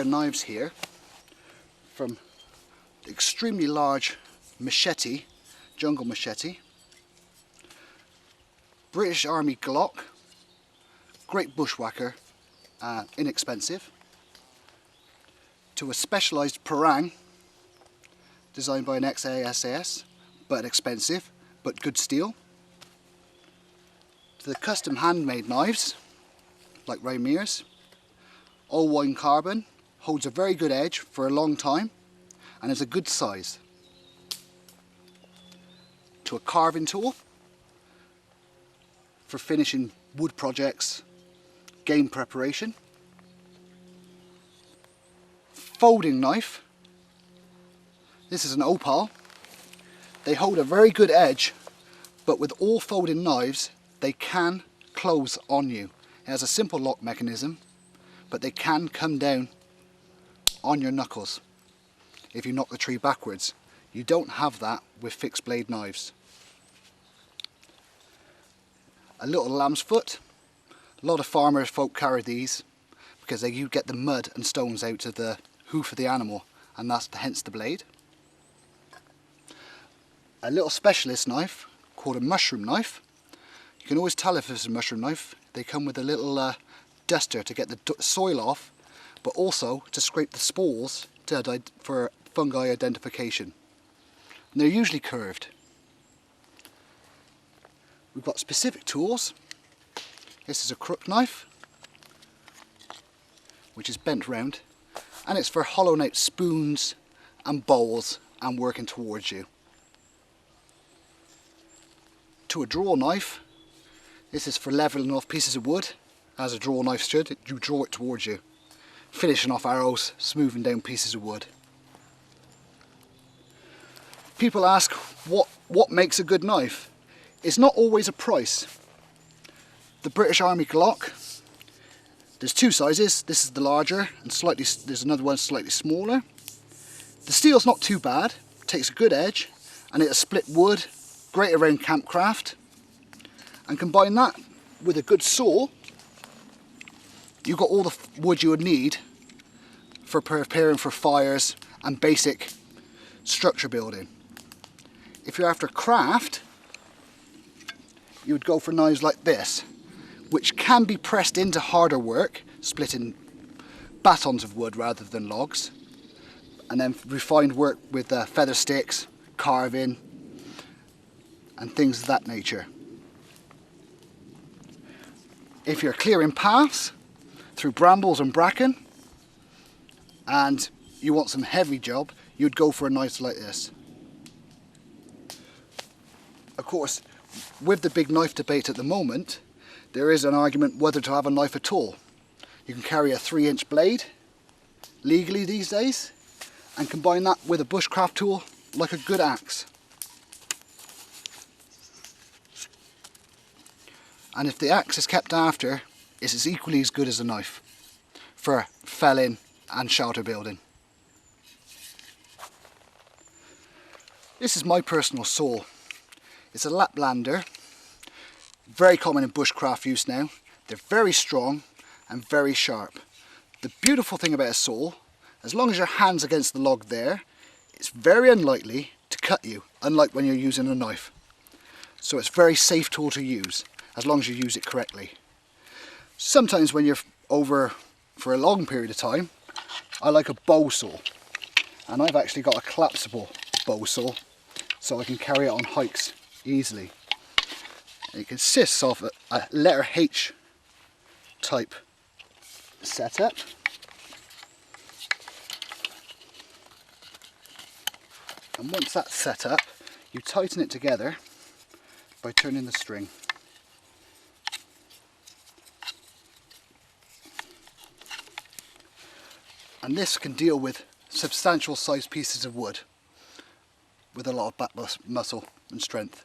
of knives here, from the extremely large machete, jungle machete, British Army Glock, great bushwhacker, inexpensive, to a specialised parang designed by an ex-SAS, but expensive, but good steel, to the custom handmade knives like Ramir's, all wine carbon, holds a very good edge for a long time and is a good size, to a carving tool for finishing wood projects, game preparation, folding knife. This is an opal. They hold a very good edge, but with all folding knives they can close on you. It has a simple lock mechanism, but they can come down on your knuckles if you knock the tree backwards. You don't have that with fixed blade knives. A little lamb's foot. A lot of farmer folk carry these because you get the mud and stones out of the hoof of the animal, and that's hence the blade. A little specialist knife called a mushroom knife. You can always tell if it's a mushroom knife. They come with a little duster to get the soil off, but also to scrape the spores for fungi identification. And they're usually curved. We've got specific tools. This is a crook knife, which is bent round, and it's for hollowing out spoons and bowls and working towards you. To a draw knife. This is for levelling off pieces of wood, as a draw knife should. You draw it towards you, finishing off arrows, smoothing down pieces of wood. People ask what makes a good knife. It's not always a price. The British Army Glock, there's two sizes. This is the larger, and there's another one slightly smaller. The steel's not too bad, takes a good edge, and it'll split wood, great around campcraft. And combine that with a good saw, you've got all the wood you would need for preparing for fires and basic structure building. If you're after craft, you would go for knives like this, which can be pressed into harder work, splitting batons of wood rather than logs, and then refined work with feather sticks, carving, and things of that nature. If you're clearing paths through brambles and bracken and you want some heavy job, you'd go for a knife like this. Of course, with the big knife debate at the moment, there is an argument whether to have a knife at all. You can carry a 3-inch blade legally these days and combine that with a bushcraft tool like a good axe. And if the axe is kept after, it's as equally as good as a knife for felling and shelter building. This is my personal saw. It's a Laplander, very common in bushcraft use now. They're very strong and very sharp. The beautiful thing about a saw, as long as your hand's against the log there, it's very unlikely to cut you, unlike when you're using a knife. So it's a very safe tool to use, as long as you use it correctly. Sometimes when you're over for a long period of time, I like a bow saw. And I've actually got a collapsible bow saw, so I can carry it on hikes easily. It consists of a letter H type setup. And once that's set up, you tighten it together by turning the string. And this can deal with substantial sized pieces of wood with a lot of back muscle and strength.